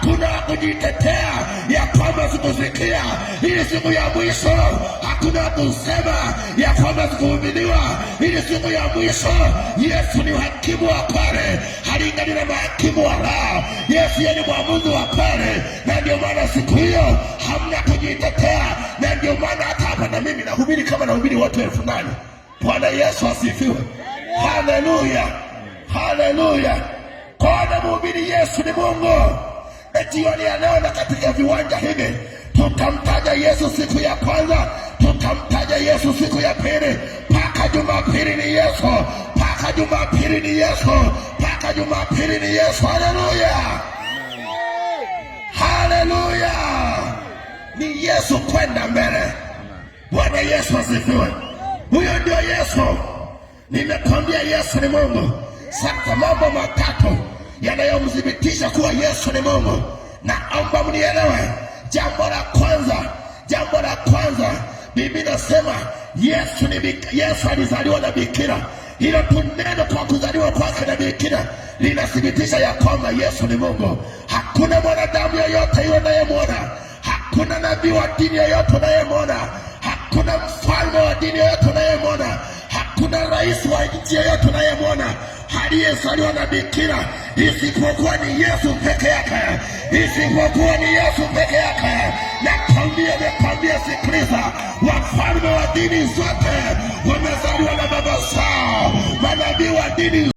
hakuna kujitetea ya kwamba sikusikia. Ili siku ya mwisho hakuna kusema ya kwamba sikuhubiriwa. Ili siku ya mwisho Yesu ni hakimu wa kweli, halingani na mahakimu wa roho. Yesu ni mwamuzi wa kweli, na ndio maana siku hiyo hamna kujitetea. Na ndio maana hata hapa na mimi nahubiri kama nahubiri watu 8,000. Bwana Yesu asifiwe. Haleluya, haleluya. Kwa mhubiri Yesu ni Mungu. Jioni ya leo na katika viwanja hivi tutamtaja Yesu siku ya kwanza, tutamtaja Yesu siku ya pili, mpaka Jumapili ni Yesu, mpaka Jumapili ni Yesu, mpaka Jumapili ni Yesu. Haleluya, haleluya. Ni Yesu kwenda mbele. Bwana Yesu asifiwe. Huyo ndio Yesu. Nimekwambia Yesu ni Mungu. Sasa mambo matatu yanayomthibitisha kuwa Yesu ni Mungu, naomba mnielewe. Jambo la kwanza, Biblia inasema Yesu alizaliwa na bikira. Hilo tu neno kwa kuzaliwa kwake na bikira linathibitisha ya kwamba Yesu ni Mungu. Hakuna mwanadamu yoyote yule unayemwona, hakuna nabii wa dini yoyote unayemwona, hakuna mfalme wa dini yoyote unayemwona, hakuna rais wa nchi yoyote unayemwona aliyezaliwa na bikira, isipokuwa ni Yesu peke yake, isipokuwa ni Yesu peke yake. Nakwambia, sikiliza, wafalme wa dini zote wamezaliwa na baba zao, manabii wa dini